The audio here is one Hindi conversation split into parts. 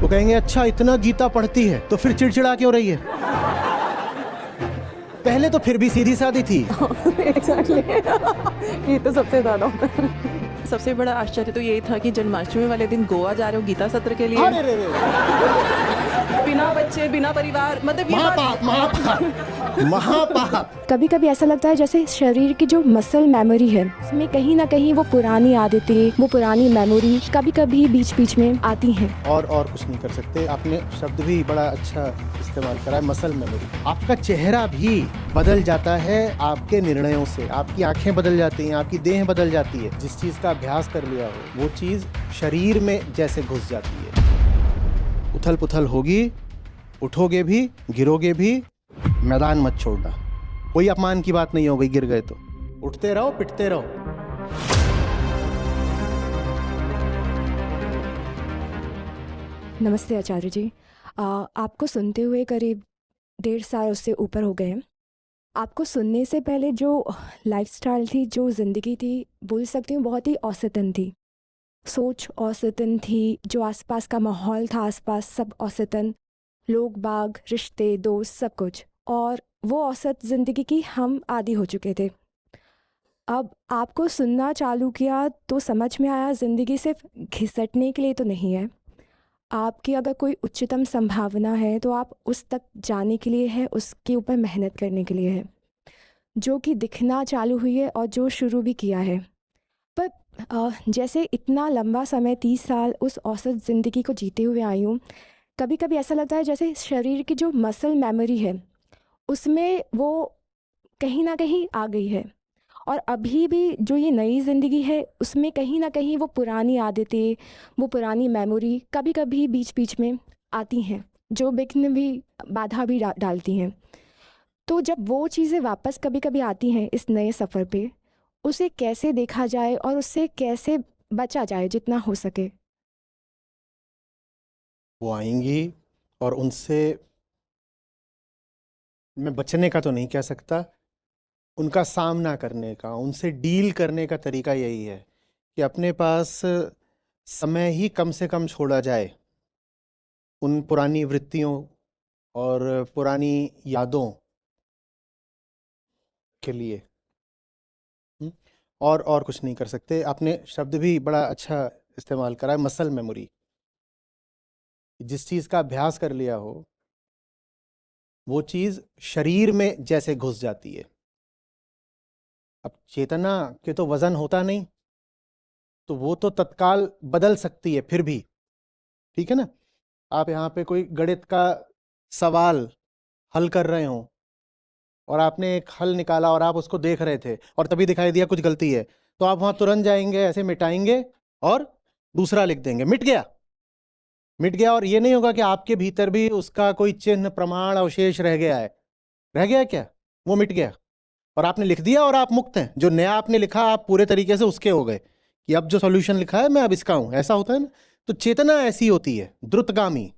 वो कहेंगे अच्छा इतना गीता पढ़ती है तो फिर चिड़चिड़ा क्यों रही है? पहले तो फिर भी सीधी सादी थी। एग्जैक्टली ये तो सबसे ज्यादा होता है। सबसे बड़ा आश्चर्य तो यही था कि जन्माष्टमी वाले दिन गोवा जा रहे हो गीता सत्र के लिए, अरे रे रे, बिना बच्चे बिना परिवार, मतलब ये महापाप महापाप महापाप। कभी कभी ऐसा लगता है जैसे शरीर की जो मसल मेमोरी है उसमें कहीं ना कहीं वो पुरानी आदतें, वो पुरानी मेमोरी कभी कभी बीच बीच में आती हैं। और कुछ नहीं कर सकते। आपने शब्द भी बड़ा अच्छा इस्तेमाल करा है, मसल मेमोरी। आपका चेहरा भी बदल जाता है आपके निर्णयों से, आपकी आंखें बदल जाती हैं, आपकी देह बदल जाती है। जिस चीज का अभ्यास कर लिया हो वो चीज शरीर में जैसे घुस जाती है। उथल पुथल होगी, उठोगे भी गिरोगे भी, मैदान मत छोड़ना। कोई अपमान की बात नहीं हो गई, गिर गए तो उठते रहो, पिटते रहो। नमस्ते आचार्य जी। आपको सुनते हुए करीब 1.5 साल उससे ऊपर हो गए हैं। आपको सुनने से पहले जो लाइफस्टाइल थी, जो ज़िंदगी थी, बोल सकती हूँ बहुत ही औसतन थी। सोच औसतन थी, जो आसपास का माहौल था, आसपास सब औसतन, लोग बाग, रिश्ते, दोस्त, सब कुछ। और वो औसत ज़िंदगी की हम आदी हो चुके थे। अब आपको सुनना चालू किया तो समझ में आया ज़िंदगी सिर्फ घिसटने के लिए तो नहीं है। आपकी अगर कोई उच्चतम संभावना है तो आप उस तक जाने के लिए है, उसके ऊपर मेहनत करने के लिए है, जो कि दिखना चालू हुई है और जो शुरू भी किया है। पर जैसे इतना लंबा समय 30 साल उस औसत ज़िंदगी को जीते हुए आई हूँ, कभी कभी ऐसा लगता है जैसे शरीर की जो मसल मेमोरी है उसमें वो कहीं ना कहीं आ गई है। और अभी भी जो ये नई ज़िंदगी है उसमें कहीं ना कहीं वो पुरानी आदतें, वो पुरानी मेमोरी कभी कभी बीच बीच में आती हैं, जो विघ्न भी, बाधा भी डालती हैं। तो जब वो चीज़ें वापस कभी कभी आती हैं इस नए सफ़र पे, उसे कैसे देखा जाए और उससे कैसे बचा जाए जितना हो सके? वो आएंगी और उनसे मैं बचने का तो नहीं कह सकता, उनका सामना करने का, उनसे डील करने का तरीका यही है कि अपने पास समय ही कम से कम छोड़ा जाए उन पुरानी वृत्तियों और पुरानी यादों के लिए। हम्म? और कुछ नहीं कर सकते। आपने शब्द भी बड़ा अच्छा इस्तेमाल करा है, मसल मेमोरी। जिस चीज़ का अभ्यास कर लिया हो वो चीज़ शरीर में जैसे घुस जाती है। अब चेतना के तो वजन होता नहीं, तो वो तो तत्काल बदल सकती है फिर भी, ठीक है ना। आप यहाँ पे कोई गणित का सवाल हल कर रहे हो और आपने एक हल निकाला और आप उसको देख रहे थे और तभी दिखाई दिया कुछ गलती है, तो आप वहां तुरंत जाएंगे, ऐसे मिटाएंगे और दूसरा लिख देंगे, मिट गया। मिट गया, और ये नहीं होगा कि आपके भीतर भी उसका कोई चिन्ह, प्रमाण, अवशेष रह गया है। रह गया क्या? वो मिट गया और आपने लिख दिया और आप मुक्त हैं। जो नया आपने लिखा आप पूरे तरीके से उसके हो गए कि अब जो सॉल्यूशन लिखा है मैं अब इसका हूं। ऐसा होता है ना। तो चेतना ऐसी होती है, द्रुतगामी।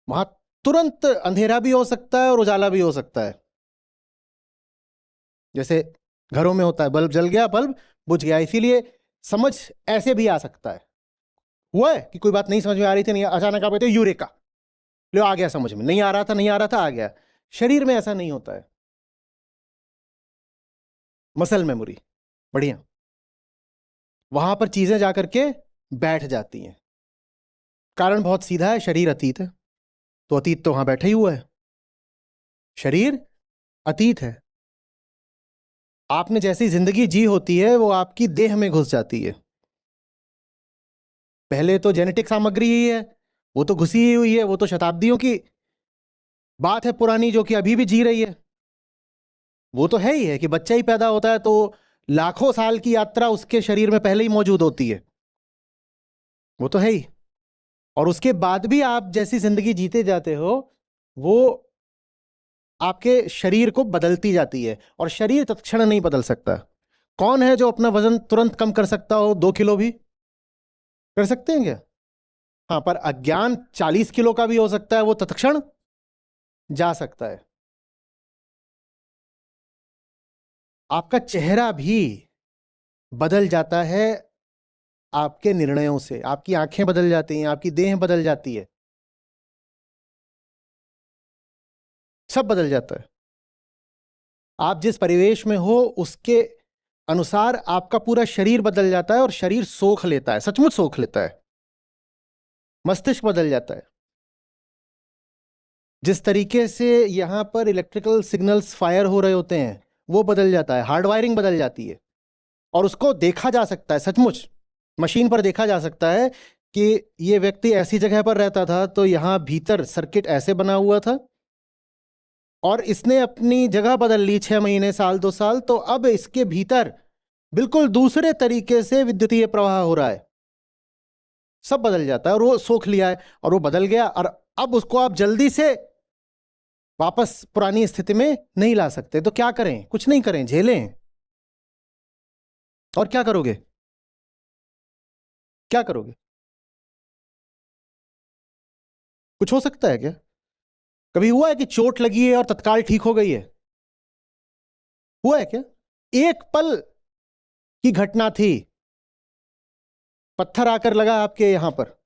वहां तुरंत अंधेरा भी हो सकता है और उजाला भी हो सकता है। जैसे घरों में होता है, बल्ब जल गया, बल्ब बुझ गया। इसीलिए समझ ऐसे भी आ सकता है। हुआ है कि कोई बात नहीं समझ में आ रही थी, नहीं, अचानक आप कहते हो यूरेका, लो आ गया समझ में, नहीं आ रहा था, नहीं आ रहा था, आ गया। शरीर में ऐसा नहीं होता है। मसल मेमोरी बढ़िया, वहां पर चीजें जाकर के बैठ जाती हैं। कारण बहुत सीधा है, शरीर अतीत है, तो अतीत तो वहां बैठा ही हुआ है। शरीर अतीत है। आपने जैसी जिंदगी जी होती है वो आपकी देह में घुस जाती है। पहले तो जेनेटिक सामग्री ही है, वो तो घुसी ही हुई है, वो तो शताब्दियों की बात है पुरानी, जो कि अभी भी जी रही है। वो तो है ही है कि बच्चा ही पैदा होता है तो लाखों साल की यात्रा उसके शरीर में पहले ही मौजूद होती है। वो तो है ही। और उसके बाद भी आप जैसी जिंदगी जीते जाते हो वो आपके शरीर को बदलती जाती है, और शरीर तत्क्षण नहीं बदल सकता। कौन है जो अपना वजन तुरंत कम कर सकता हो? 2 किलो भी कर सकते हैं क्या? हाँ, पर अज्ञान 40 किलो का भी हो सकता है, वो तत्क्षण जा सकता है। आपका चेहरा भी बदल जाता है आपके निर्णयों से। आपकी आंखें बदल जाती हैं, आपकी देह बदल जाती है, सब बदल जाता है। आप जिस परिवेश में हो उसके अनुसार आपका पूरा शरीर बदल जाता है, और शरीर सोख लेता है, सचमुच सोख लेता है। मस्तिष्क बदल जाता है। जिस तरीके से यहां पर इलेक्ट्रिकल सिग्नल्स फायर हो रहे होते हैं वो बदल जाता है, हार्डवायरिंग बदल जाती है। और उसको देखा जा सकता है, सचमुच मशीन पर देखा जा सकता है कि ये व्यक्ति ऐसी जगह पर रहता था तो यहां भीतर सर्किट ऐसे बना हुआ था, और इसने अपनी जगह बदल ली 6 महीने, साल, 2 साल, तो अब इसके भीतर बिल्कुल दूसरे तरीके से विद्युतीय प्रवाह हो रहा है। सब बदल जाता है, और वो सोख लिया है और वो बदल गया, और अब उसको आप जल्दी से वापस पुरानी स्थिति में नहीं ला सकते। तो क्या करें? कुछ नहीं करें, झेलें। और क्या करोगे? क्या करोगे? कुछ हो सकता है क्या? कभी हुआ है कि चोट लगी है और तत्काल ठीक हो गई है? हुआ है क्या? एक पल की घटना थी, पत्थर आकर लगा आपके यहां पर,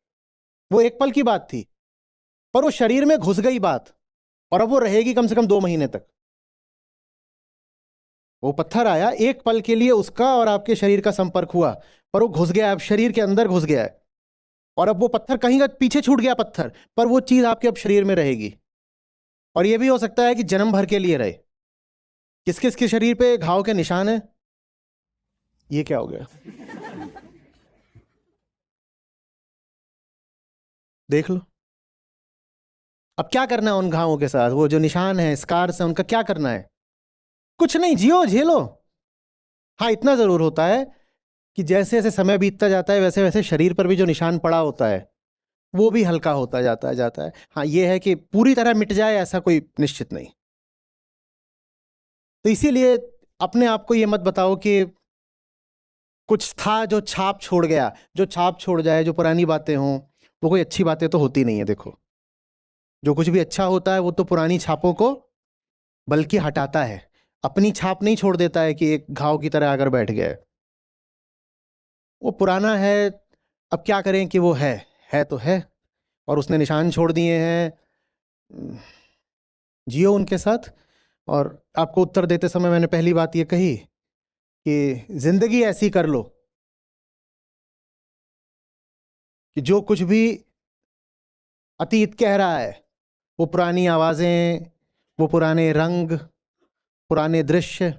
वो एक पल की बात थी, पर वो शरीर में घुस गई बात, और अब वो रहेगी कम से कम 2 महीने तक। वो पत्थर आया, एक पल के लिए उसका और आपके शरीर का संपर्क हुआ, पर वो घुस गया, अब शरीर के अंदर घुस गया है, और अब वो पत्थर कहीं का पीछे छूट गया पत्थर, पर वो चीज आपके अब शरीर में रहेगी। और ये भी हो सकता है कि जन्म भर के लिए रहे। किस किस के शरीर पे घाव के निशान है? ये क्या हो गया? देख लो। अब क्या करना है उन घावों के साथ? वो जो निशान है, स्कार्स है, उनका क्या करना है? कुछ नहीं, जियो, झेलो। हाँ, इतना जरूर होता है कि जैसे जैसे समय बीतता जाता है वैसे वैसे शरीर पर भी जो निशान पड़ा होता है वो भी हल्का होता जाता है। हाँ, ये है कि पूरी तरह मिट जाए ऐसा कोई निश्चित नहीं। तो इसीलिए अपने आप को ये मत बताओ कि कुछ था जो छाप छोड़ गया। जो छाप छोड़ जाए, जो पुरानी बातें हों, वो कोई अच्छी बातें तो होती नहीं है। देखो, जो कुछ भी अच्छा होता है वो तो पुरानी छापों को बल्कि हटाता है, अपनी छाप नहीं छोड़ देता है कि एक घाव की तरह आकर बैठ गया है। वो पुराना है, अब क्या करें कि वो है तो है, और उसने निशान छोड़ दिए हैं। जियो उनके साथ। और आपको उत्तर देते समय मैंने पहली बात ये कही कि जिंदगी ऐसी कर लो कि जो कुछ भी अतीत कह रहा है, वो पुरानी आवाजें, वो पुराने रंग, पुराने दृश्य,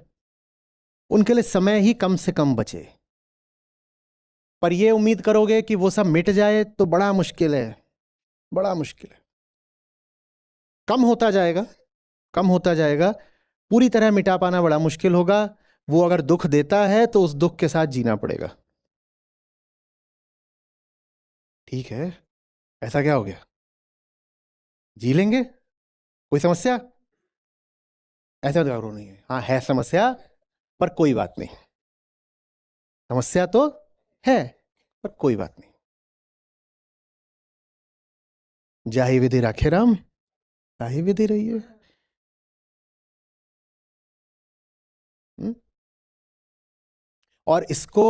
उनके लिए समय ही कम से कम बचे। पर ये उम्मीद करोगे कि वो सब मिट जाए तो बड़ा मुश्किल है, बड़ा मुश्किल है। कम होता जाएगा, कम होता जाएगा। पूरी तरह मिटा पाना बड़ा मुश्किल होगा। वो अगर दुख देता है तो उस दुख के साथ जीना पड़ेगा। ठीक है, ऐसा क्या हो गया? जी लेंगे, कोई समस्या? ऐसा तो नहीं है। हाँ, है समस्या, पर कोई बात नहीं। समस्या तो है, पर कोई बात नहीं। जाहि विधि राखे राम, ताहि विधि रही है। और इसको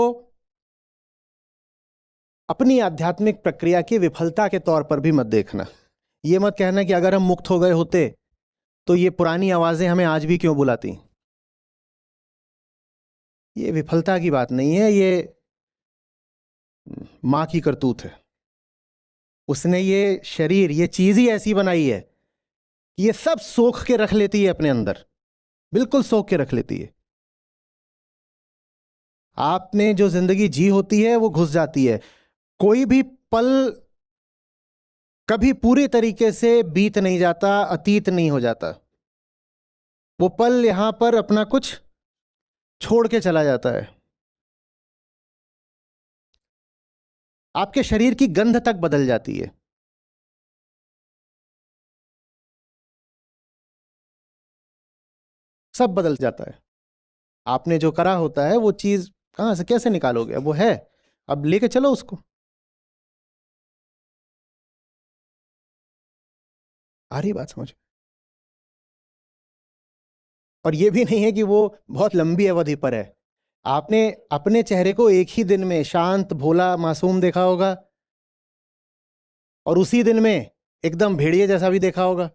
अपनी आध्यात्मिक प्रक्रिया की विफलता के तौर पर भी मत देखना। ये मत कहना कि अगर हम मुक्त हो गए होते तो ये पुरानी आवाजें हमें आज भी क्यों बुलाती। ये विफलता की बात नहीं है, ये माँ की करतूत है। उसने ये शरीर, ये चीज ही ऐसी बनाई है कि ये सब सोख के रख लेती है अपने अंदर, बिल्कुल सोख के रख लेती है। आपने जो जिंदगी जी होती है वो घुस जाती है। कोई भी पल कभी पूरी तरीके से बीत नहीं जाता, अतीत नहीं हो जाता। वो पल यहां पर अपना कुछ छोड़ के चला जाता है। आपके शरीर की गंध तक बदल जाती है। सब बदल जाता है। आपने जो करा होता है वो चीज कहां से कैसे निकालोगे? अब वो है, अब लेके चलो उसको। आ रही बात समझ? और ये भी नहीं है कि वो बहुत लंबी अवधि पर है। आपने अपने चेहरे को एक ही दिन में शांत, भोला, मासूम देखा होगा, और उसी दिन में एकदम भेड़िए जैसा भी देखा होगा,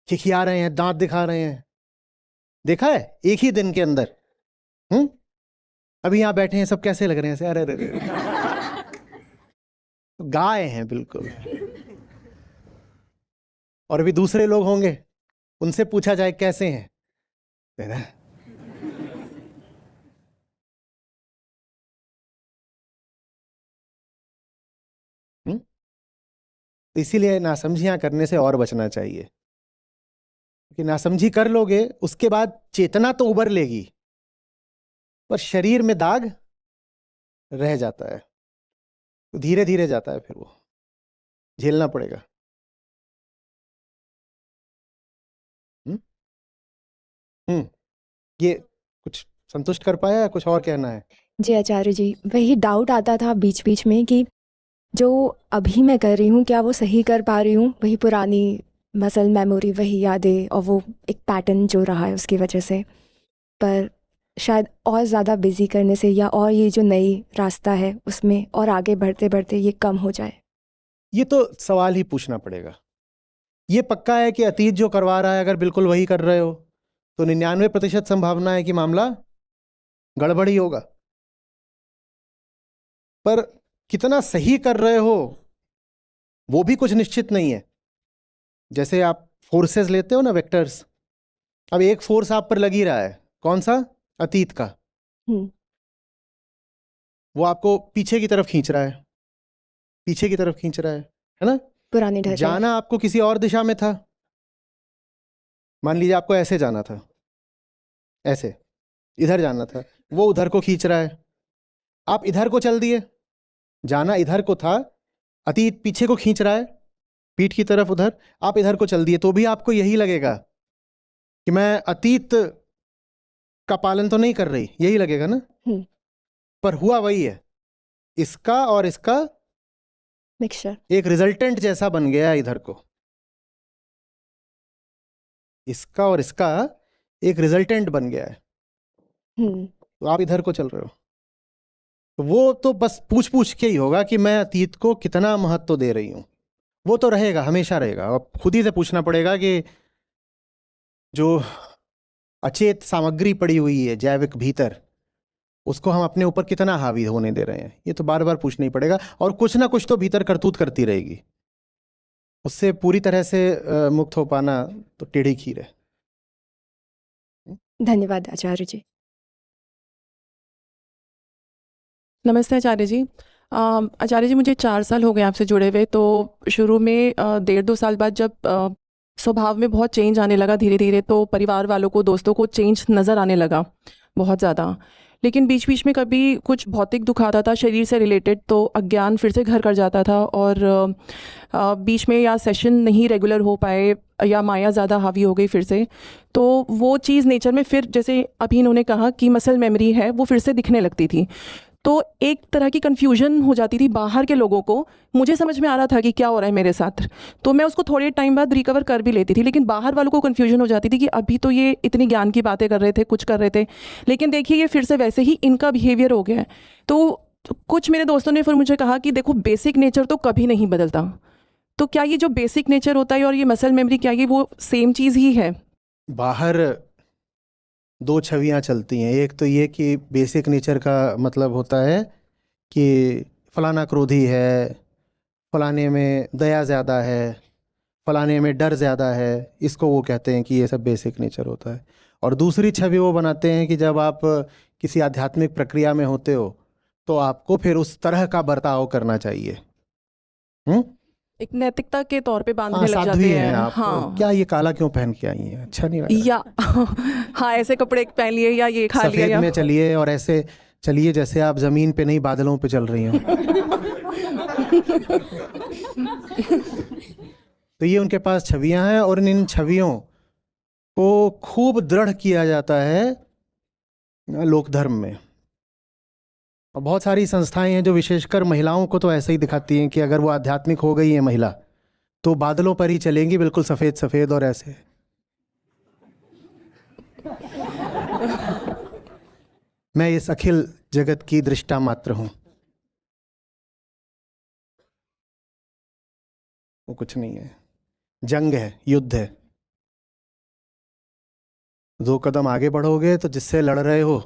खिखिया रहे हैं, दांत दिखा रहे हैं। देखा है एक ही दिन के अंदर। अभी यहां बैठे हैं, सब कैसे लग रहे हैं ऐसे, अरे अरे गाय हैं बिल्कुल। और अभी दूसरे लोग होंगे, उनसे पूछा जाए कैसे हैं, है ना? तो इसीलिए नासमझियां करने से और बचना चाहिए, कि नासमझी कर लोगे उसके बाद चेतना तो उबर लेगी, पर शरीर में दाग रह जाता है, तो धीरे धीरे जाता है, फिर वो झेलना पड़ेगा। हम्म हम्म ये कुछ संतुष्ट कर पाया या कुछ और कहना है? जी आचार्य जी, वही डाउट आता था बीच बीच में कि जो अभी मैं कर रही हूँ क्या वो सही कर पा रही हूँ, वही पुरानी मसल मेमोरी, वही यादें और वो एक पैटर्न जो रहा है उसकी वजह से। पर शायद और ज़्यादा बिजी करने से या और ये जो नई रास्ता है उसमें और आगे बढ़ते बढ़ते ये कम हो जाए। ये तो सवाल ही पूछना पड़ेगा। ये पक्का है कि अतीत जो करवा रहा है अगर बिल्कुल वही कर रहे हो तो 99% संभावना है कि मामला गड़बड़ ही होगा। पर कितना सही कर रहे हो वो भी कुछ निश्चित नहीं है। जैसे आप फोर्सेस लेते हो ना, वेक्टर्स, अब एक फोर्स आप पर लगी रहा है, कौन सा? अतीत का। वो आपको पीछे की तरफ खींच रहा है, पीछे की तरफ खींच रहा है ना? पुरानी ढर्रे। जाना आपको किसी और दिशा में था, मान लीजिए आपको ऐसे जाना था, ऐसे इधर जाना था, वो उधर को खींच रहा है, आप इधर को चल दिए, जाना इधर को था, अतीत पीछे को खींच रहा है, पीठ की तरफ उधर, आप इधर को चल दिए, तो भी आपको यही लगेगा कि मैं अतीत का पालन तो नहीं कर रही, यही लगेगा ना? पर हुआ वही है, इसका और इसका मिक्सचर, एक रिजल्टेंट जैसा बन गया इधर को, इसका और इसका एक रिजल्टेंट बन गया है, तो आप इधर को चल रहे हो। तो वो तो बस पूछ पूछ के ही होगा कि मैं अतीत को कितना महत्व दे रही हूं, वो तो रहेगा, हमेशा रहेगा। अब खुद ही से पूछना पड़ेगा कि जो अचेत सामग्री पड़ी हुई है जैविक भीतर, उसको हम अपने ऊपर कितना हावी होने दे रहे हैं, ये तो बार बार पूछना ही पड़ेगा। और कुछ ना कुछ तो भीतर करतूत करती रहेगी, उससे पूरी तरह से मुक्त हो पाना तो टेढ़ी खीर है। धन्यवाद आचार्य जी। नमस्ते आचार्य जी। आचार्य जी, मुझे 4 साल हो गए आपसे जुड़े हुए। तो शुरू में 1.5-2 साल बाद जब स्वभाव में बहुत चेंज आने लगा धीरे धीरे, तो परिवार वालों को, दोस्तों को चेंज नज़र आने लगा बहुत ज़्यादा। लेकिन बीच बीच में कभी कुछ भौतिक दुख आता था शरीर से रिलेटेड, तो अज्ञान फिर से घर कर जाता था, और बीच में या सेशन नहीं रेगुलर हो पाए या माया ज़्यादा हावी हो गई फिर से, तो वो चीज़ नेचर में फिर, जैसे अभी इन्होंने कहा कि मसल मेमोरी है, वो फिर से दिखने लगती थी। तो एक तरह की कन्फ्यूजन हो जाती थी बाहर के लोगों को। मुझे समझ में आ रहा था कि क्या हो रहा है मेरे साथ, तो मैं उसको थोड़े टाइम बाद रिकवर कर भी लेती थी, लेकिन बाहर वालों को कन्फ्यूजन हो जाती थी कि अभी तो ये इतनी ज्ञान की बातें कर रहे थे, कुछ कर रहे थे, लेकिन देखिए ये फिर से वैसे ही इनका बिहेवियर हो गया है। तो कुछ मेरे दोस्तों ने फिर मुझे कहा कि देखो, बेसिक नेचर तो कभी नहीं बदलता। तो क्या ये जो बेसिक नेचर होता है और ये मसल मेमोरी, क्या ये वो सेम चीज़ ही है? बाहर दो छवियां चलती हैं, एक तो ये कि बेसिक नेचर का मतलब होता है कि फलाना क्रोधी है, फलाने में दया ज़्यादा है, फलाने में डर ज़्यादा है, इसको वो कहते हैं कि ये सब बेसिक नेचर होता है। और दूसरी छवि वो बनाते हैं कि जब आप किसी आध्यात्मिक प्रक्रिया में होते हो तो आपको फिर उस तरह का बर्ताव करना चाहिए। एक नैतिकता के तौर पे हाँ, बांधने लग साध्वी जाते हैं हैं। आप, हाँ, क्या ये काला क्यों पहन के आई हैं, अच्छा नहीं लग रहा, या हाँ, ऐसे कपड़े पहन लिए या ये खा लिया, सफ़ेद या में चलिए और ऐसे चलिए जैसे आप ज़मीन पे नहीं बादलों पे चल रही हो। तो ये उनके पास छवियां हैं, और इन छवियों को खूब दृढ़ किया जाता है लोक धर्म में। और बहुत सारी संस्थाएं हैं जो विशेषकर महिलाओं को तो ऐसे ही दिखाती हैं कि अगर वो आध्यात्मिक हो गई है महिला तो बादलों पर ही चलेंगी, बिल्कुल सफ़ेद सफ़ेद और ऐसे। मैं इस अखिल जगत की दृष्टा मात्र हूं। वो कुछ नहीं है, जंग है, युद्ध है। 2 कदम आगे बढ़ोगे तो जिससे लड़ रहे हो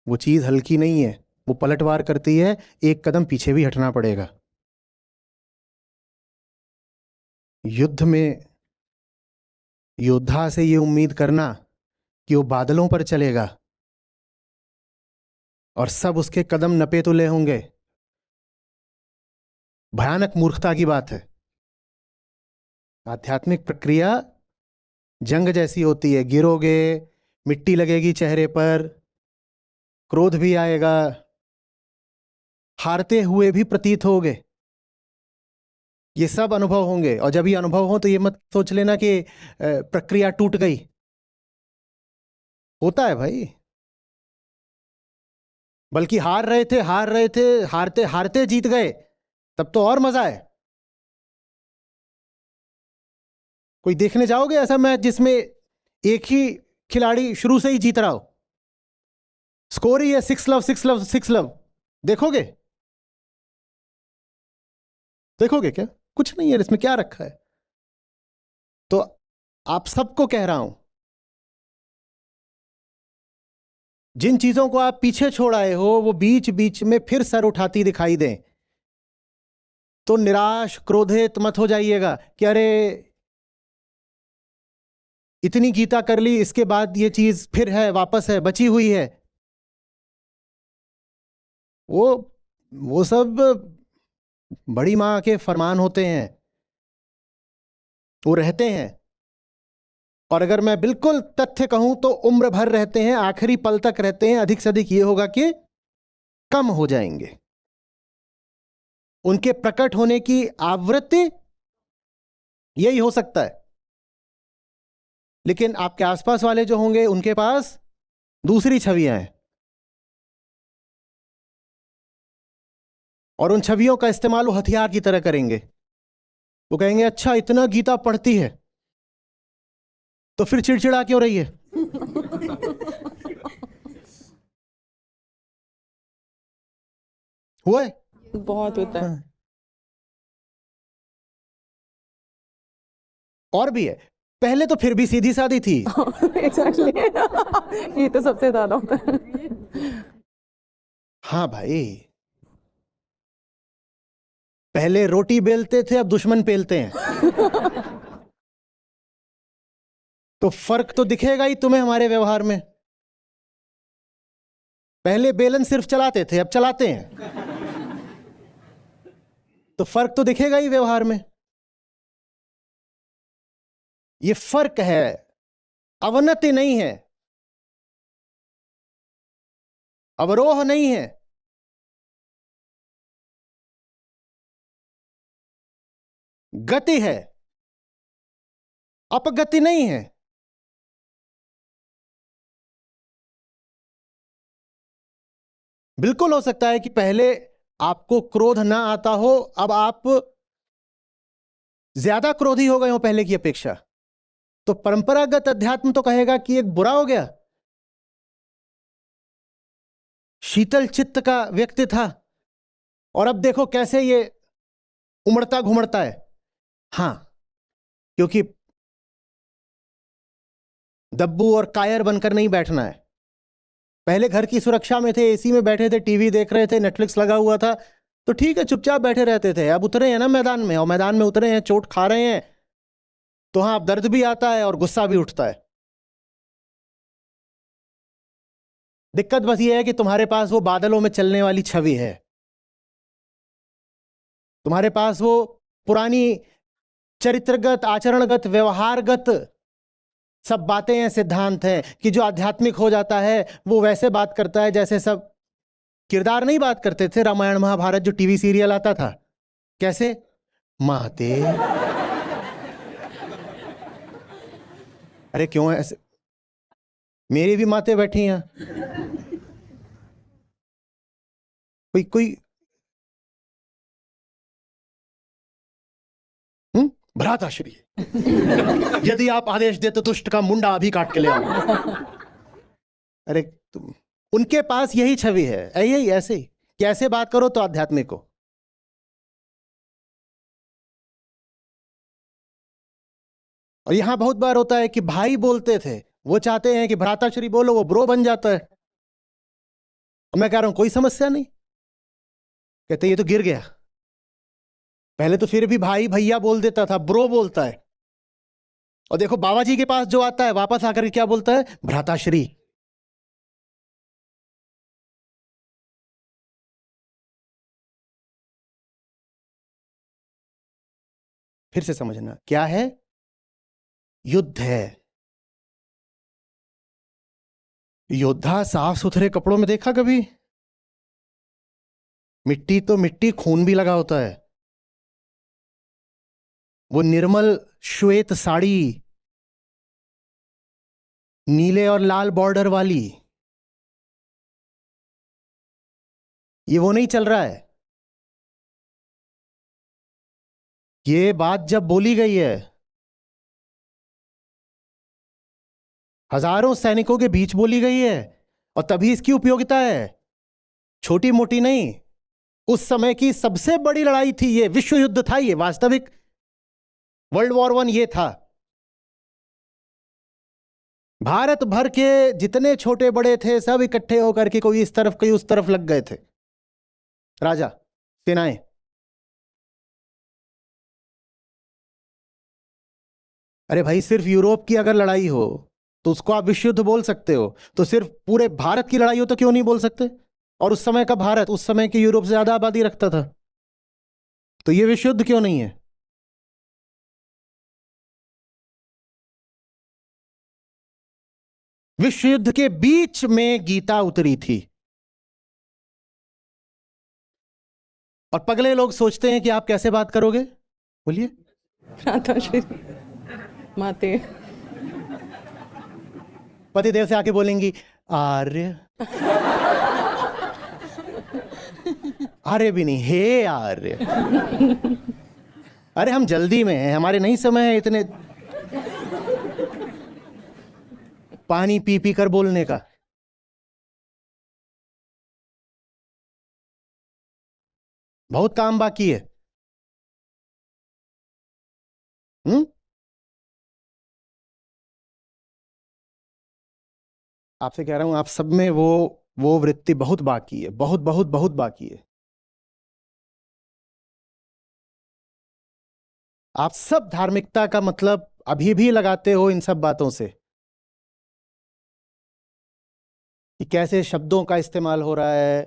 वो चीज हल्की नहीं है, वो पलटवार करती है, 1 कदम पीछे भी हटना पड़ेगा। युद्ध में योद्धा से ये उम्मीद करना कि वो बादलों पर चलेगा और सब उसके कदम नपे तुले होंगे, भयानक मूर्खता की बात है। आध्यात्मिक प्रक्रिया जंग जैसी होती है, गिरोगे, मिट्टी लगेगी चेहरे पर, क्रोध भी आएगा, हारते हुए भी प्रतीत होगे, ये सब अनुभव होंगे। और जब ये अनुभव हो तो ये मत सोच लेना कि प्रक्रिया टूट गई। होता है भाई, बल्कि हार रहे थे, हारते हारते जीत गए, तब तो और मजा है। कोई देखने जाओगे ऐसा मैच जिसमें एक ही खिलाड़ी शुरू से ही जीत रहा हो, स्कोर ही है 6 लव 6 लव 6 लव, देखोगे? देखोगे क्या? कुछ नहीं है इसमें, क्या रखा है? तो आप सबको कह रहा हूं, जिन चीजों को आप पीछे छोड़ आए हो वो बीच बीच में फिर सर उठाती दिखाई दें तो निराश क्रोधित मत हो जाइएगा कि अरे इतनी गीता कर ली, इसके बाद ये चीज फिर है, वापस है, बची हुई है। वो सब बड़ी मां के फरमान होते हैं, वो रहते हैं। और अगर मैं बिल्कुल तथ्य कहूं तो उम्र भर रहते हैं, आखिरी पल तक रहते हैं। अधिक से अधिक ये होगा कि कम हो जाएंगे। उनके प्रकट होने की आवृत्ति यही हो सकता है, लेकिन आपके आसपास वाले जो होंगे उनके पास दूसरी छवियां हैं, और उन छवियों का इस्तेमाल वो हथियार की तरह करेंगे। वो कहेंगे अच्छा इतना गीता पढ़ती है तो फिर चिड़चिड़ा क्यों रही है? हुआ है? बहुत होता है। हाँ। और भी है, पहले तो फिर भी सीधी सादी थी। एग्जैक्टली ये तो सबसे ज्यादा होता है। हाँ भाई, पहले रोटी बेलते थे, अब दुश्मन पेलते हैं। तो फर्क तो दिखेगा ही तुम्हें हमारे व्यवहार में। पहले बेलन सिर्फ चलाते थे, अब चलाते हैं, तो फर्क तो दिखेगा ही व्यवहार में। ये फर्क है, अवनति नहीं है, अवरोह नहीं है। गति है, अपगति नहीं है। बिल्कुल हो सकता है कि पहले आपको क्रोध ना आता हो, अब आप ज्यादा क्रोधी हो गए हो पहले की अपेक्षा। तो परंपरागत अध्यात्म तो कहेगा कि एक बुरा हो गया, शीतल चित्त का व्यक्ति था, और अब देखो कैसे ये उमड़ता घुमड़ता है। हां, क्योंकि दब्बू और कायर बनकर नहीं बैठना है। पहले घर की सुरक्षा में थे, एसी में बैठे थे, टीवी देख रहे थे, नेटफ्लिक्स लगा हुआ था, तो ठीक है चुपचाप बैठे रहते थे। अब उतरे हैं ना मैदान में, और मैदान में उतरे हैं, चोट खा रहे हैं, तो हाँ दर्द भी आता है और गुस्सा भी उठता है। दिक्कत बस ये है कि तुम्हारे पास वो बादलों में चलने वाली छवि है, तुम्हारे पास वो पुरानी चरित्रगत, आचरणगत, व्यवहारगत सब बातें हैं, सिद्धांत हैं कि जो आध्यात्मिक हो जाता है वो वैसे बात करता है जैसे सब किरदार नहीं बात करते थे। रामायण महाभारत जो टीवी सीरियल आता था, कैसे माते, अरे क्यों ऐसे, मेरी भी माते बैठी हैं। कोई कोई भ्राताश्री, यदि आप आदेश देते तुष्ट का मुंडा अभी काट के ले आओ। अरे तुम, उनके पास यही छवि है, यही ऐसे ही कि ऐसे बात करो तो आध्यात्मिक हो। और यहां बहुत बार होता है कि भाई बोलते थे, वो चाहते हैं कि भ्राताश्री बोलो, वो ब्रो बन जाता है। और मैं कह रहा हूं कोई समस्या नहीं, कहते ये तो गिर गया, पहले तो फिर भी भाई भैया बोल देता था, ब्रो बोलता है। और देखो बाबा जी के पास जो आता है वापस आकर के क्या बोलता है, भ्राताश्री। फिर से समझना क्या है, युद्ध है। योद्धा साफ सुथरे कपड़ों में देखा कभी? मिट्टी तो मिट्टी, खून भी लगा होता है। वो निर्मल श्वेत साड़ी, नीले और लाल बॉर्डर वाली, ये वो नहीं चल रहा है। ये बात जब बोली गई है हजारों सैनिकों के बीच बोली गई है, और तभी इसकी उपयोगिता है, छोटी मोटी नहीं। उस समय की सबसे बड़ी लड़ाई थी ये, विश्व युद्ध था ये, वास्तविक वर्ल्ड वॉर 1 ये था। भारत भर के जितने छोटे बड़े थे सब इकट्ठे होकर के कोई इस तरफ कोई उस तरफ लग गए थे, राजा सेनाएं। अरे भाई सिर्फ यूरोप की अगर लड़ाई हो तो उसको आप विश्व युद्ध बोल सकते हो, तो सिर्फ पूरे भारत की लड़ाई हो तो क्यों नहीं बोल सकते? और उस समय का भारत उस समय के यूरोप से ज्यादा आबादी रखता था, तो ये विश्व युद्ध क्यों नहीं है? विश्व युद्ध के बीच में गीता उतरी थी। और पगले लोग सोचते हैं कि आप कैसे बात करोगे, बोलिए। भ्राताश्री माते। पतिदेव से आके बोलेंगी आर्य, आर्य भी नहीं, हे आर्य। अरे हम जल्दी में हैं, हमारे नहीं समय है इतने पानी पी पी कर बोलने का। बहुत काम बाकी है। आपसे कह रहा हूं आप सब में वो वृत्ति बहुत बाकी है, बहुत बहुत बहुत बाकी है। आप सब धार्मिकता का मतलब अभी भी लगाते हो इन सब बातों से, कि कैसे शब्दों का इस्तेमाल हो रहा है,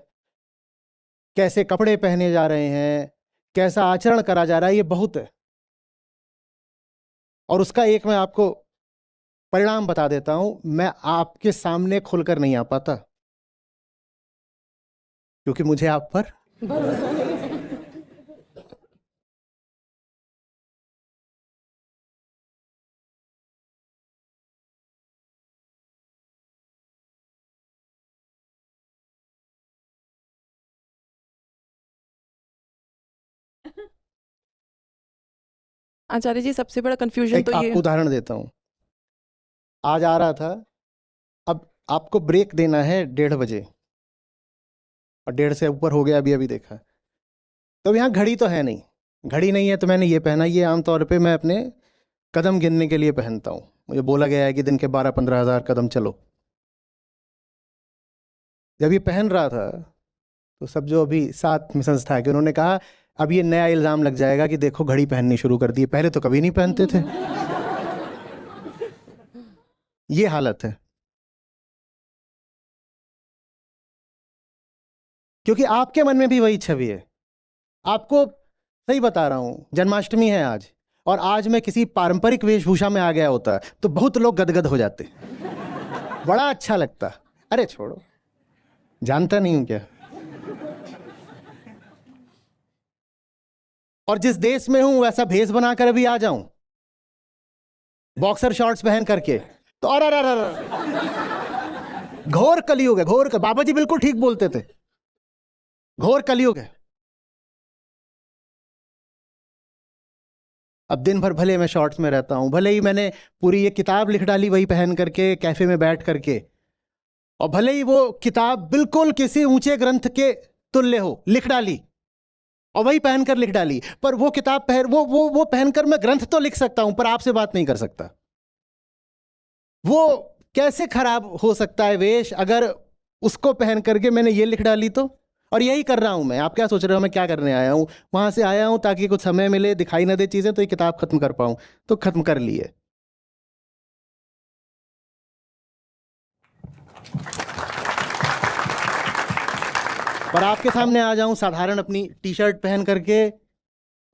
कैसे कपड़े पहने जा रहे हैं, कैसा आचरण करा जा रहा है, ये बहुत है। और उसका एक मैं आपको परिणाम बता देता हूं, मैं आपके सामने खुलकर नहीं आ पाता क्योंकि मुझे आप पर भरोसा नहीं। आचार्य जी सबसे बड़ा कंफ्यूजन एक तो ये आपको उदाहरण देता हूं। आज आ रहा था, अब आपको ब्रेक देना है 1:30 बजे, और 1:30 से ऊपर हो गया, अभी अभी देखा। तो यहाँ घड़ी तो है नहीं, घड़ी नहीं है तो मैंने ये पहना, ये आमतौर पे मैं अपने कदम गिनने के लिए पहनता हूँ। मुझे बोला गया है कि दिन के 12-15 हज़ार कदम चलो। जब ये पहन रहा था तो सब जो अभी साथ में संस्था के, उन्होंने कहा अब ये नया इल्ज़ाम लग जाएगा कि देखो घड़ी पहननी शुरू कर दी, पहले तो कभी नहीं पहनते थे। ये हालत है, क्योंकि आपके मन में भी वही छवि है। आपको सही बता रहा हूं, जन्माष्टमी है आज, और आज मैं किसी पारंपरिक वेशभूषा में आ गया होता तो बहुत लोग गदगद हो जाते, बड़ा अच्छा लगता। अरे छोड़ो, जानता नहीं हूं क्या। और जिस देश में हूं वैसा भेष बनाकर अभी आ जाऊं, बॉक्सर शॉर्ट्स पहन करके, तो अरे घोर कलयुग है, घोर। बाबा जी बिल्कुल ठीक बोलते थे, घोर कलयुग है। अब दिन भर भले मैं शॉर्ट्स में रहता हूं, भले ही मैंने पूरी ये किताब लिख डाली वही पहन करके कैफे में बैठ करके, और भले ही वो किताब बिल्कुल किसी ऊंचे ग्रंथ के तुल्य हो, लिख डाली और वही पहनकर लिख डाली, पर वो किताब पहन वो पहनकर मैं ग्रंथ तो लिख सकता हूं पर आपसे बात नहीं कर सकता। वो कैसे खराब हो सकता है वेश अगर उसको पहन करके मैंने ये लिख डाली तो? और यही कर रहा हूं मैं। आप क्या सोच रहे हो मैं क्या करने आया हूं? वहां से आया हूं ताकि कुछ समय मिले, दिखाई ना दे चीजें, तो ये किताब खत्म कर पाऊं, तो खत्म कर लिए। पर आपके सामने आ जाऊं साधारण अपनी टी शर्ट पहन करके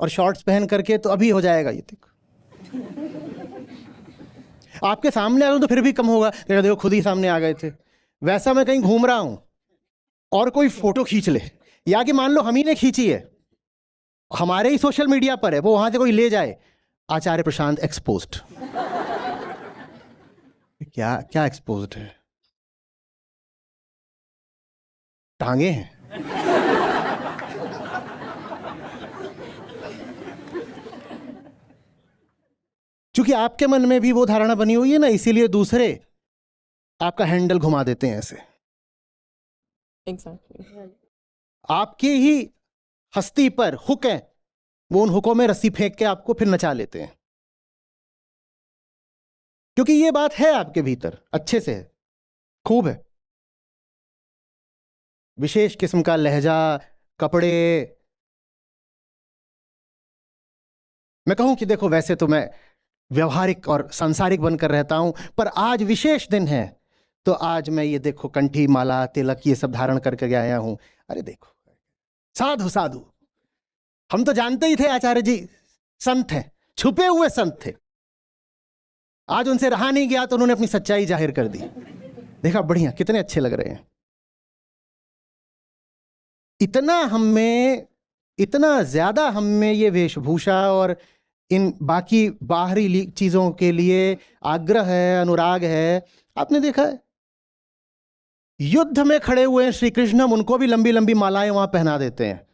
और शॉर्ट्स पहन करके, तो अभी हो जाएगा ये देखो। आपके सामने आ जाऊं तो फिर भी कम होगा, देखो देखो खुद ही सामने आ गए थे। वैसा मैं कहीं घूम रहा हूं और कोई फोटो खींच ले, या कि मान लो हम ही ने खींची है, हमारे ही सोशल मीडिया पर है, वो वहां से कोई ले जाए, आचार्य प्रशांत एक्सपोज्ड। क्या क्या एक्सपोज्ड है? टांगे हैं। क्योंकि आपके मन में भी वो धारणा बनी हुई है ना, इसीलिए दूसरे आपका हैंडल घुमा देते हैं ऐसे। एग्जैक्टली। आपकी ही हस्ती पर हुक है, वो उन हुकों में रस्सी फेंक के आपको फिर नचा लेते हैं। क्योंकि ये बात है आपके भीतर, अच्छे से है, खूब है। विशेष किस्म का लहजा, कपड़े। मैं कहूं कि देखो वैसे तो मैं व्यवहारिक और सांसारिक बनकर रहता हूं, पर आज विशेष दिन है, तो आज मैं ये देखो कंठी माला तिलक ये सब धारण करके आया हूं। अरे देखो, साधु साधु। हम तो जानते ही थे आचार्य जी संत हैं, छुपे हुए संत थे। आज उनसे रहा नहीं गया तो उन्होंने अपनी सच्चाई जाहिर कर दी। देखा, बढ़िया, कितने अच्छे लग रहे हैं। इतना ज्यादा हम में ये वेशभूषा और इन बाकी बाहरी चीजों के लिए आग्रह है, अनुराग है। आपने देखा है युद्ध में खड़े हुए हैं श्री कृष्ण, हम उनको भी लंबी लंबी मालाएं वहां पहना देते हैं।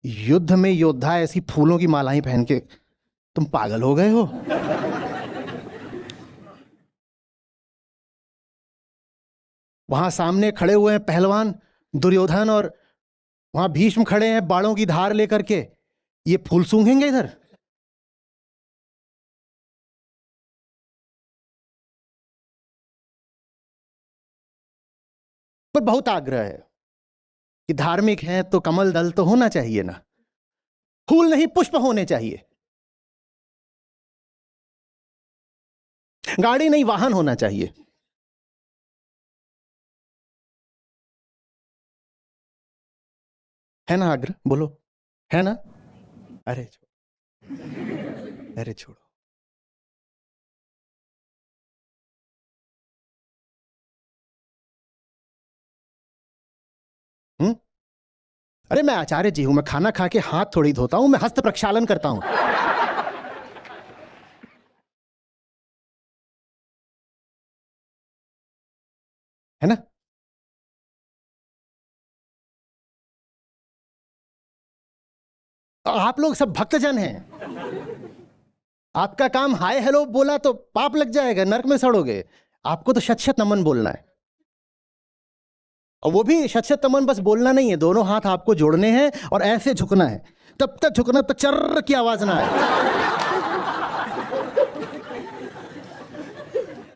युद्ध में योद्धा ऐसी फूलों की मालाएं पहन के, तुम पागल हो गए हो? वहां सामने खड़े हुए हैं पहलवान दुर्योधन, और वहां भीष्म खड़े हैं बाणों की धार लेकर के, ये फूल सूंघेंगे इधर? पर बहुत आग्रह है कि धार्मिक है तो कमल दल तो होना चाहिए ना, फूल नहीं पुष्प होने चाहिए, गाड़ी नहीं वाहन होना चाहिए, है ना आग्रह? बोलो, है ना? अरे छोड़ो, अरे छोड़ो। हम्म? अरे मैं आचार्य जी हूं, मैं खाना खा के हाथ थोड़ी धोता हूं, मैं हस्त प्रक्षालन करता हूं। है ना? आप लोग सब भक्तजन हैं, आपका काम हाय हेलो बोला तो पाप लग जाएगा, नरक में सड़ोगे। आपको तो शत शत नमन बोलना है, और वो भी शत शत नमन बस बोलना नहीं है, दोनों हाथ आपको जोड़ने हैं और ऐसे झुकना है, तब तक झुकना तक चर्र की आवाज ना आए।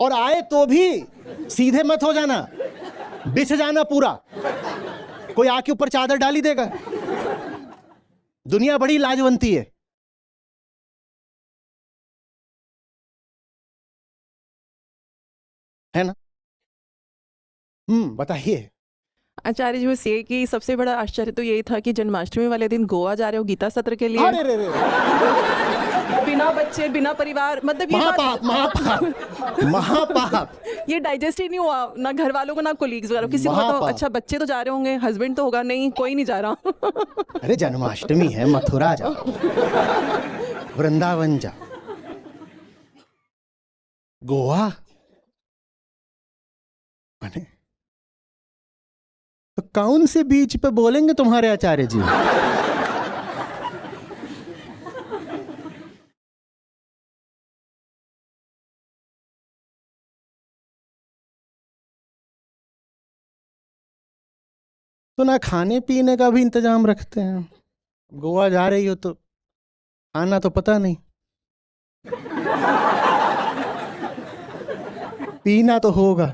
और आए तो भी सीधे मत हो जाना, बिछ जाना पूरा, कोई आके ऊपर चादर डाली देगा। दुनिया बड़ी लाजवंती है ना? बताइए। आचार्य जी, बस ये कि सबसे बड़ा आश्चर्य तो यही था कि जन्माष्टमी वाले दिन गोवा जा रहे हो गीता सत्र के लिए, अरे रे रे, बिना बच्चे बिना परिवार, मतलब ये महापाप महापाप महापाप। ये डाइजेस्ट ही नहीं हुआ ना घर वालों को ना कोलीग्स वगैरह किसी को। तो महापाप। अच्छा बच्चे तो जा रहे होंगे, हस्बैंड तो होगा नहीं, कोई नहीं जा रहा। अरे जन्माष्टमी है, मथुरा जाओ, वृंदावन जाओ, गोवा माने तो कौन से बीच पे बोलेंगे तुम्हारे आचार्य जी? तो ना खाने पीने का भी इंतजाम रखते हैं। गोवा जा रही हो तो आना तो पता नहीं, पीना तो होगा।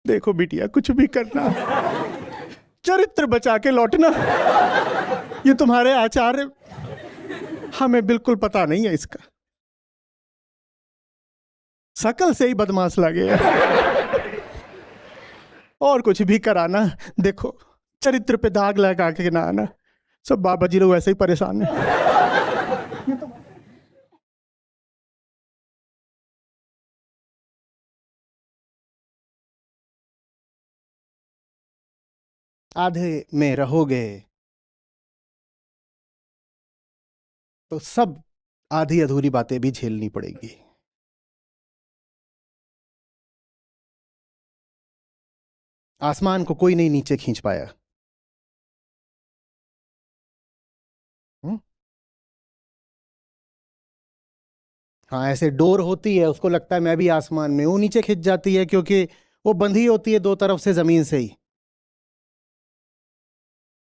देखो बिटिया, कुछ भी करना, चरित्र बचा के लौटना। ये तुम्हारे आचार्य, हमें बिल्कुल पता नहीं है इसका, शकल से ही बदमाश लगे है। और कुछ भी कराना, देखो चरित्र पे दाग लगा के ना आना। सब बाबा जी लोग वैसे ही परेशान है। आधे में रहोगे तो सब आधी अधूरी बातें भी झेलनी पड़ेगी। आसमान को कोई नहीं नीचे खींच पाया। हाँ, ऐसे डोर होती है, उसको लगता है मैं भी आसमान में हूं, नीचे खिंच जाती है क्योंकि वो बंधी होती है दो तरफ से जमीन से ही।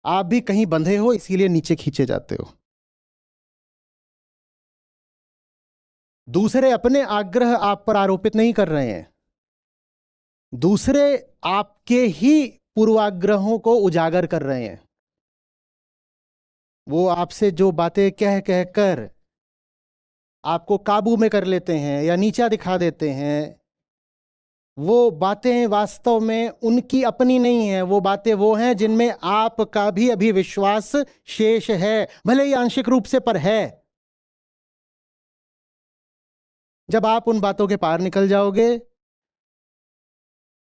आप भी कहीं बंधे हो, इसीलिए नीचे खींचे जाते हो। दूसरे अपने आग्रह आप पर आरोपित नहीं कर रहे हैं, दूसरे आपके ही पूर्वाग्रहों को उजागर कर रहे हैं। वो आपसे जो बातें कह कह कर आपको काबू में कर लेते हैं या नीचा दिखा देते हैं, वो बातें वास्तव में उनकी अपनी नहीं है। वो बातें वो हैं जिनमें आपका भी अभी विश्वास शेष है, भले ही आंशिक रूप से, पर है। जब आप उन बातों के पार निकल जाओगे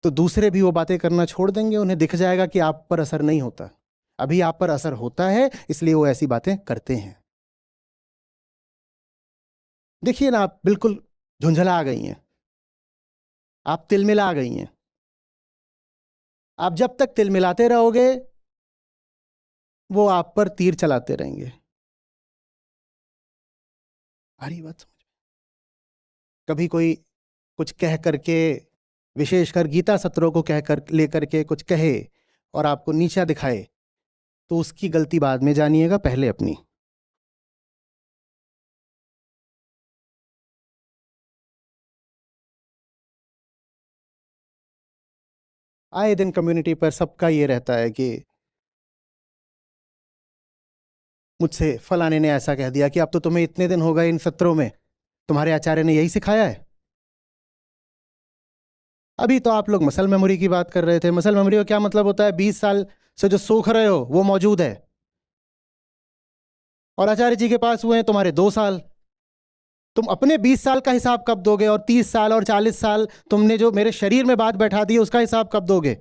तो दूसरे भी वो बातें करना छोड़ देंगे। उन्हें दिख जाएगा कि आप पर असर नहीं होता। अभी आप पर असर होता है, इसलिए वो ऐसी बातें करते हैं। देखिए ना, आप बिल्कुल झुंझला गई हैं, आप तिलमिला गई हैं। आप जब तक तिलमिलाते रहोगे वो आप पर तीर चलाते रहेंगे। आ रही बात समझ में? कभी कोई कुछ कह करके, विशेषकर गीता सत्रों को कहकर लेकर के कुछ कहे और आपको नीचा दिखाए, तो उसकी गलती बाद में जानिएगा, पहले अपनी। आए दिन कम्युनिटी पर सबका ये रहता है कि मुझसे फलाने ने ऐसा कह दिया कि अब तो तुम्हें इतने दिन हो गए इन सत्रों में, तुम्हारे आचार्य ने यही सिखाया है। अभी तो आप लोग मसल मेमोरी की बात कर रहे थे। मसल मेमोरी का क्या मतलब होता है? 20 साल से जो सोख रहे हो वो मौजूद है, और आचार्य जी के पास हुए हैं तुम्हारे 2 साल। तुम अपने 20 साल का हिसाब कब दोगे? और 30 साल और 40 साल तुमने जो मेरे शरीर में बात बैठा दी, उसका हिसाब कब दोगे?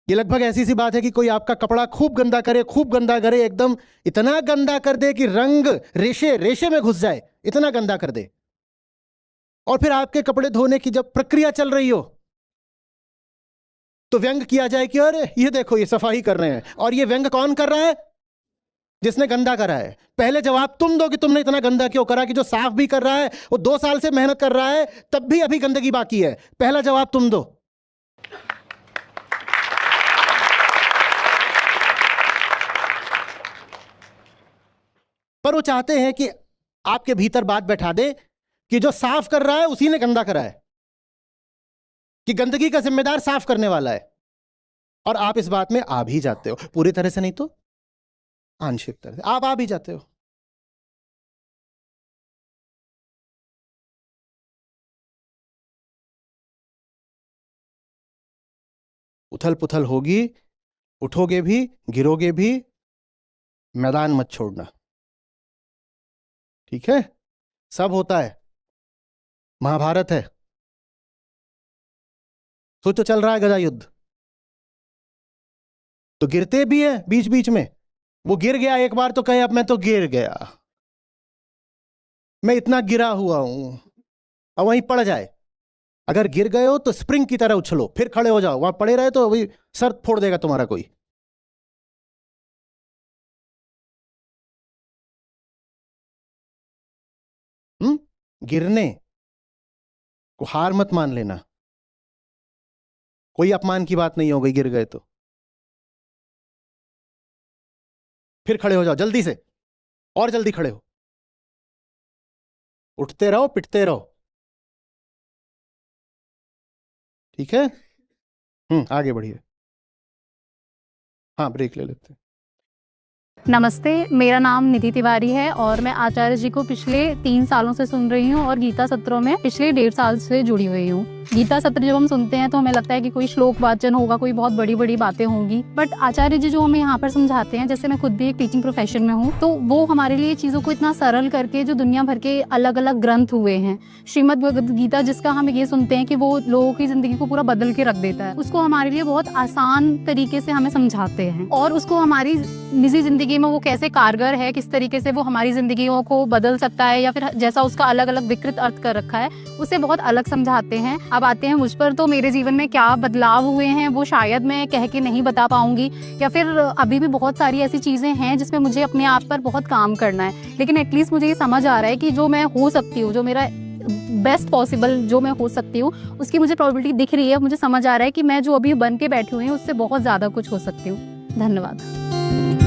ये लगभग ऐसी सी बात है कि कोई आपका कपड़ा खूब गंदा करे, खूब गंदा करे, एकदम इतना गंदा कर दे कि रंग रेशे रेशे में घुस जाए, इतना गंदा कर दे। और फिर आपके कपड़े धोने की जब प्रक्रिया चल रही हो तो व्यंग किया जाए कि अरे ये देखो ये सफाई कर रहे हैं। और ये व्यंग कौन कर रहा है? जिसने गंदा करा है। पहले जवाब तुम दो कि तुमने इतना गंदा क्यों करा, कि जो साफ भी कर रहा है वो 2 साल से मेहनत कर रहा है, तब भी अभी गंदगी बाकी है। पहला जवाब तुम दो। पर वो चाहते हैं कि आपके भीतर बात बैठा दे कि जो साफ कर रहा है उसी ने गंदा करा है, कि गंदगी का जिम्मेदार साफ करने वाला है। और आप इस बात में आ भी जाते हो, पूरी तरह से नहीं तो आंशिक तरह से आप आ भी जाते हो। उथल पुथल होगी, उठोगे भी, गिरोगे भी, मैदान मत छोड़ना, ठीक है? सब होता है, महाभारत है, तो चल रहा है गदा युद्ध, तो गिरते भी है बीच बीच में। वो गिर गया एक बार तो कहे अब मैं तो गिर गया, मैं इतना गिरा हुआ हूं, और वहीं पड़ जाए। अगर गिर गए हो तो स्प्रिंग की तरह उछलो, फिर खड़े हो जाओ। वहां पड़े रहे तो वही सर फोड़ देगा तुम्हारा कोई। हम्म गिरने को हार मत मान लेना। कोई अपमान की बात नहीं हो गई गिर गए तो। फिर खड़े हो जाओ जल्दी से, और जल्दी खड़े हो, उठते रहो, पिटते रहो। ठीक है? आगे बढ़िए। हाँ, ब्रेक ले लेते हैं। नमस्ते, मेरा नाम निधि तिवारी है और मैं आचार्य जी को पिछले 3 सालों से सुन रही हूँ और गीता सत्रों में पिछले 1.5 साल से जुड़ी हुई हूँ। गीता सत्र जब हम सुनते हैं तो हमें लगता है कि कोई श्लोक वाचन होगा, कोई बहुत बड़ी बड़ी बातें होंगी, बट आचार्य जी जो हमें यहाँ पर समझाते हैं, जैसे मैं खुद भी एक टीचिंग प्रोफेशन में हूँ, तो वो हमारे लिए चीज़ों को इतना सरल करके जो दुनिया भर के अलग अलग ग्रंथ हुए हैं, श्रीमद् भगवद गीता जिसका हम ये सुनते हैं कि वो लोगों की ज़िंदगी को पूरा बदल के रख देता है, उसको हमारे लिए बहुत आसान तरीके से हमें समझाते हैं और उसको हमारी निजी ज़िंदगी में वो कैसे कारगर है, किस तरीके से वो हमारी ज़िंदगियों को बदल सकता है, या फिर जैसा उसका अलग अलग विकृत अर्थ कर रखा है उसे बहुत अलग समझाते हैं। अब आते हैं मुझ पर, तो मेरे जीवन में क्या बदलाव हुए हैं वो शायद मैं कह के नहीं बता पाऊंगी, या फिर अभी भी बहुत सारी ऐसी चीज़ें हैं जिसमें मुझे अपने आप पर बहुत काम करना है, लेकिन एटलीस्ट मुझे ये समझ आ रहा है कि जो मैं हो सकती हूँ, जो मेरा बेस्ट पॉसिबल जो मैं हो सकती हूँ उसकी मुझे प्रोबेबिलिटी दिख रही है। मुझे समझ आ रहा है कि मैं जो अभी बन के बैठी हुई हूँ उससे बहुत ज़्यादा कुछ हो सकती हूँ। धन्यवाद।